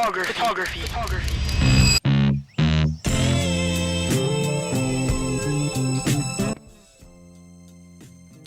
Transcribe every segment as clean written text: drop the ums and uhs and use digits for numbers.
Photography.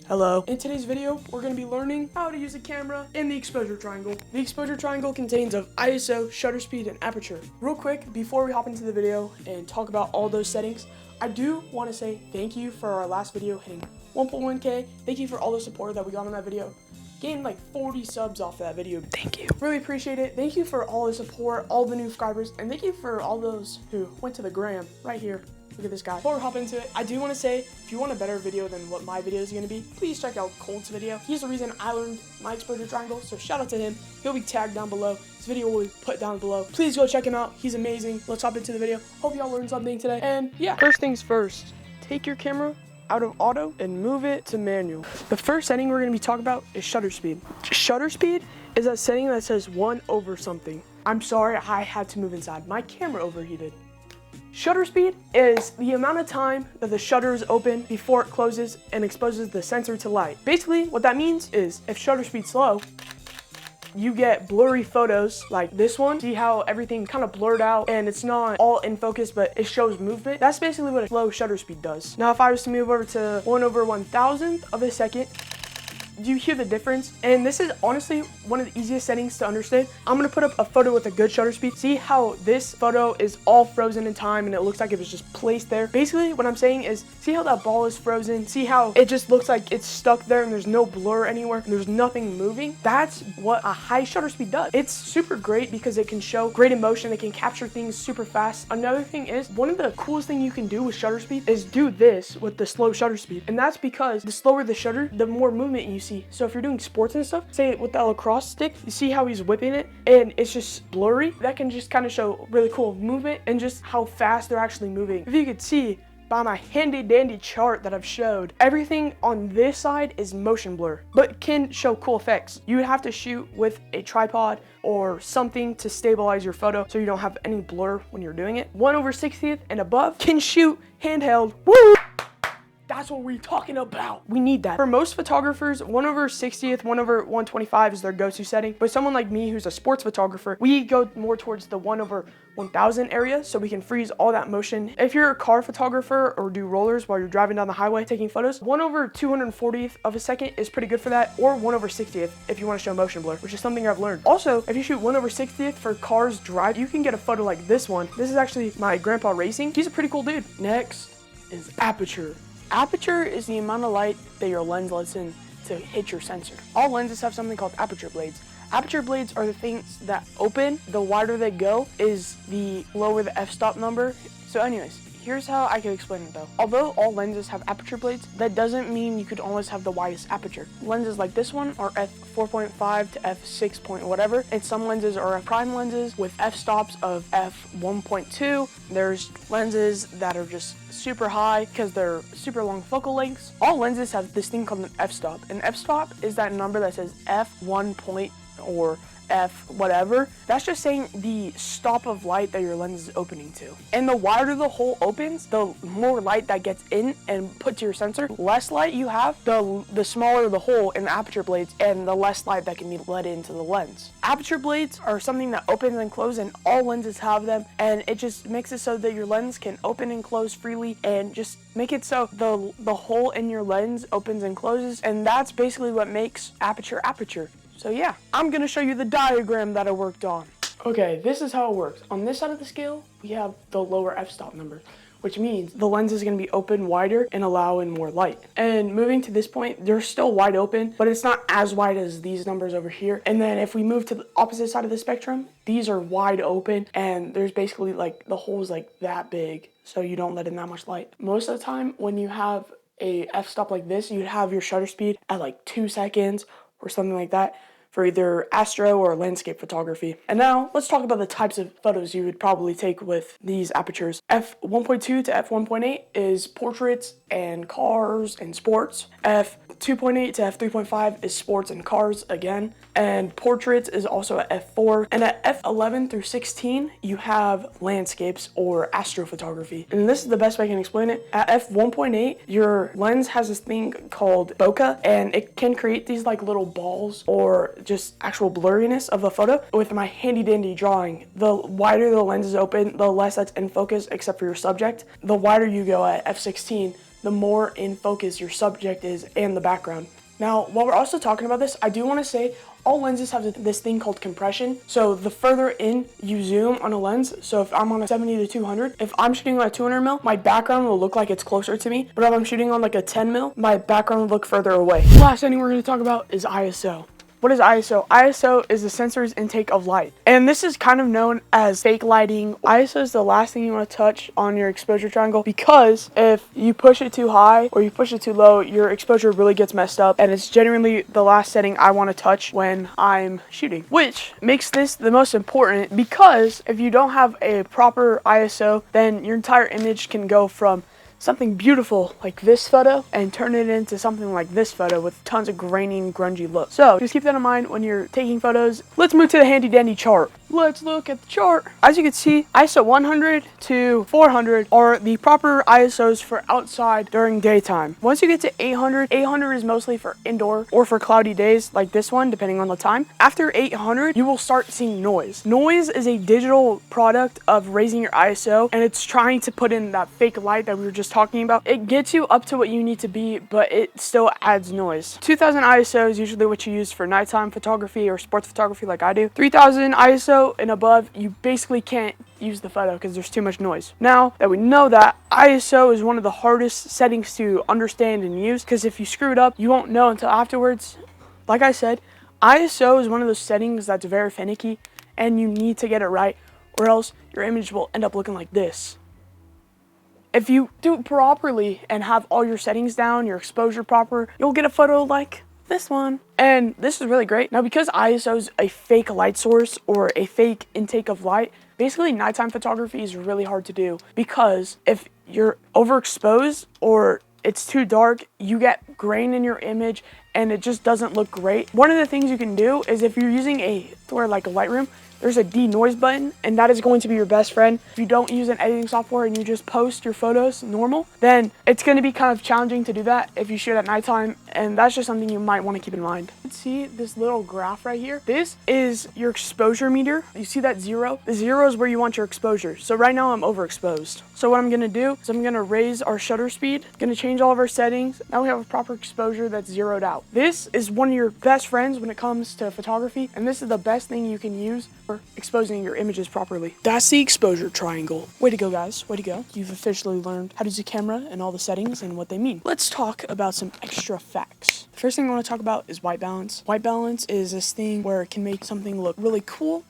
Hello. In today's video, we're going to be learning how to use a camera in the exposure triangle. The exposure triangle contains of ISO, shutter speed, and aperture. Real quick, before we hop into the video and talk about all those settings, I do want to say thank you for our last video hitting 1.1K. Thank you for all the support that we got on that video. Gained like 40 subs off that video. Thank you. Really appreciate it. Thank you for all the support, all the new subscribers, and thank you for all those who went to the gram right here. Look at this guy. Before we hop into it, I do want to say, if you want a better video than what my video is going to be, please check out Colt's video. He's the reason I learned my exposure triangle, so shout out to him. He'll be tagged down below. This video will be put down below. Please go check him out. He's amazing. Let's hop into the video. Hope y'all learned something today. And yeah, first things first, take your camera out of auto and move it to manual. The first setting we're going to be talking about is shutter speed. Shutter speed is a setting that says 1 over something. I'm sorry, I had to move inside. My camera overheated. Shutter speed is the amount of time that the shutter is open before it closes and exposes the sensor to light. Basically, what that means is if shutter speed's slow, you get blurry photos like this one. See how everything kind of blurred out and it's not all in focus, but it shows movement? That's basically what a slow shutter speed does. Now, if I was to move over to 1 over 1,000th of a second, do you hear the difference? And this is honestly one of the easiest settings to understand. I'm gonna put up a photo with a good shutter speed. See how this photo is all frozen in time and it looks like it was just placed there? Basically, what I'm saying is, see how that ball is frozen? See how it just looks like it's stuck there and there's no blur anywhere and there's nothing moving? That's what a high shutter speed does. It's super great because it can show great emotion. It can capture things super fast. Another thing is, one of the coolest things you can do with shutter speed is do this with the slow shutter speed. And that's because the slower the shutter, the more movement you see. So if you're doing sports and stuff, say with that lacrosse stick, you see how he's whipping it and it's just blurry? That can just kind of show really cool movement and just how fast they're actually moving. If you could see by my handy dandy chart that I've showed, everything on this side is motion blur, but can show cool effects. You would have to shoot with a tripod or something to stabilize your photo so you don't have any blur when you're doing it. 1 over 60th and above can shoot handheld. Woo! That's what we're talking about. We need that. For most photographers, 1 over 60th, 1 over 125 is their go-to setting. But someone like me who's a sports photographer, we go more towards the 1 over 1000 area so we can freeze all that motion. If you're a car photographer or do rollers while you're driving down the highway taking photos, 1 over 240th of a second is pretty good for that, or 1 over 60th if you want to show motion blur, which is something I've learned. Also, if you shoot 1 over 60th for cars drive, you can get a photo like this one. This is actually my grandpa racing. He's a pretty cool dude. Next is aperture. Aperture is the amount of light that your lens lets in to hit your sensor. All lenses have something called aperture blades. Aperture blades are the things that open. The wider they go is the lower the f-stop number. So anyways, here's how I could explain it though. Although all lenses have aperture blades, that doesn't mean you could always have the widest aperture. Lenses like this one are f4.5 to f6 point whatever, and some lenses are prime lenses with f-stops of f1.2. There's lenses that are just super high because they're super long focal lengths. All lenses have this thing called an f-stop. An f-stop is that number that says f1 point or f whatever. That's just saying the stop of light that your lens is opening to. And the wider the hole opens, the more light that gets in and put to your sensor. Less light you have, the smaller the hole in the aperture blades and the less light that can be let into the lens. Aperture blades are something that opens and closes, and all lenses have them, and it just makes it so that your lens can open and close freely and just make it so the hole in your lens opens and closes, and that's basically what makes aperture. So yeah, I'm gonna show you the diagram that I worked on. Okay, this is how it works. On this side of the scale, we have the lower f-stop number, which means the lens is gonna be open wider and allow in more light. And moving to this point, they're still wide open, but it's not as wide as these numbers over here. And then if we move to the opposite side of the spectrum, these are wide open and there's basically like the hole's like that big, so you don't let in that much light. Most of the time when you have a f-stop like this, you'd have your shutter speed at like 2 seconds or something like that for either astro or landscape photography. And now let's talk about the types of photos you would probably take with these apertures. f1.2 to f1.8 is portraits and cars and sports. f2.8 to f3.5 is sports and cars again. And portraits is also at f4. And at f11 through 16, you have landscapes or astrophotography. And this is the best way I can explain it. At f1.8, your lens has this thing called bokeh, and it can create these like little balls or just actual blurriness of the photo. With my handy dandy drawing, the wider the lens is open, the less that's in focus except for your subject. The wider you go at f16, the more in focus your subject is and the background. Now, while we're also talking about this, I do want to say all lenses have this thing called compression. So the further in you zoom on a lens, so if I'm on a 70 to 200, if I'm shooting on a 200 mil, my background will look like it's closer to me. But if I'm shooting on like a 10 mil, my background will look further away. Last setting we're going to talk about is ISO. What is ISO? ISO is the sensor's intake of light. And this is kind of known as fake lighting. ISO is the last thing you want to touch on your exposure triangle, because if you push it too high or you push it too low, your exposure really gets messed up. And it's generally the last setting I want to touch when I'm shooting, which makes this the most important, because if you don't have a proper ISO, then your entire image can go from something beautiful like this photo and turn it into something like this photo with tons of grainy and grungy look. So just keep that in mind when you're taking photos. Let's move to the handy dandy chart. Let's look at the chart. As you can see, ISO 100 to 400 are the proper ISOs for outside during daytime. Once you get to 800, 800 is mostly for indoor or for cloudy days like this one, depending on the time. After 800, you will start seeing noise. Noise is a digital product of raising your ISO, and it's trying to put in that fake light that we were just talking about. It gets you up to what you need to be, but it still adds noise. 2000 ISO is usually what you use for nighttime photography or sports photography like I do. 3000 ISO and above, you basically can't use the photo because there's too much noise. Now that we know that, ISO is one of the hardest settings to understand and use, because if you screw it up, you won't know until afterwards. Like I said, ISO is one of those settings that's very finicky, and you need to get it right, or else your image will end up looking like this. If you do it properly and have all your settings down, your exposure proper, you'll get a photo like this one. And this is really great. Now, because ISO is a fake light source or a fake intake of light, basically nighttime photography is really hard to do, because if you're overexposed or it's too dark, you get grain in your image and it just doesn't look great. One of the things you can do is, if you're using like a Lightroom, there's a denoise button, and that is going to be your best friend. If you don't use an editing software and you just post your photos normal, then it's going to be kind of challenging to do that if you shoot at nighttime, and that's just something you might want to keep in mind. Let's see this little graph right here. This is your exposure meter. You see that 0? The 0 is where you want your exposure. So right now I'm overexposed. So what I'm going to do is I'm going to raise our shutter speed, going to change all of our settings. Now we have a proper exposure that's zeroed out. This is one of your best friends when it comes to photography, and this is the best thing you can use for exposing your images properly. That's the exposure triangle. Way to go, guys. Way to go. You've officially learned how to use a camera and all the settings and what they mean. Let's talk about some extra facts. The first thing I want to talk about is white balance. White balance is this thing where it can make something look really cool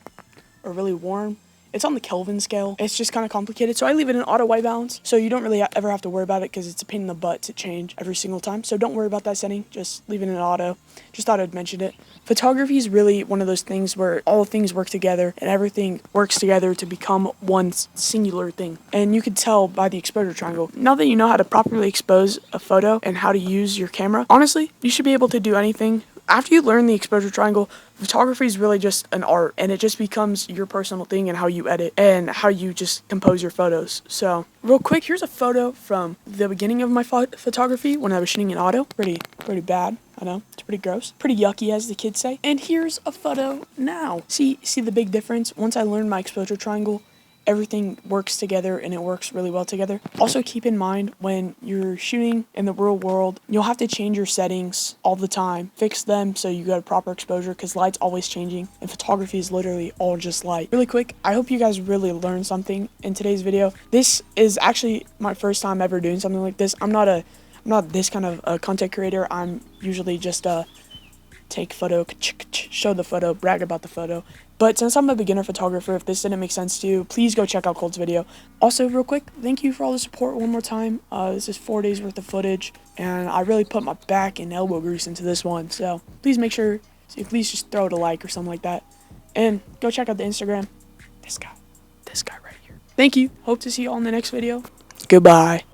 or really warm. It's on the Kelvin scale. It's just kind of complicated, so I leave it in auto white balance, so you don't really ever have to worry about it, because it's a pain in the butt to change every single time. So don't worry about that setting. Just leave it in auto. Just thought I'd mention it. Photography is really one of those things where all things work together and everything works together to become one singular thing. And you can tell by the exposure triangle. Now that you know how to properly expose a photo and how to use your camera, honestly, you should be able to do anything. After you learn the exposure triangle, photography is really just an art, and it just becomes your personal thing and how you edit and how you just compose your photos. So real quick, here's a photo from the beginning of my photography when I was shooting in auto. Pretty bad. I know, it's pretty gross. Pretty yucky, as the kids say. And here's a photo now. See the big difference? Once I learned my exposure triangle, everything works together and it works really well together. Also keep in mind, when you're shooting in the real world, you'll have to change your settings all the time. Fix them so you got a proper exposure, because light's always changing and photography is literally all just light. Really quick, I hope you guys really learned something in today's video. This is actually my first time ever doing something like this. I'm not this kind of a content creator. I'm usually just take photo, show the photo, brag about the photo. But since I'm a beginner photographer, if this didn't make sense to you, please go check out Colt's video. Also, real quick, thank you for all the support one more time. This is 4 days worth of footage, and I really put my back and elbow grease into this one. So please make sure, please just throw it a like or something like that. And go check out the Instagram. This guy right here. Thank you. Hope to see you all in the next video. Goodbye.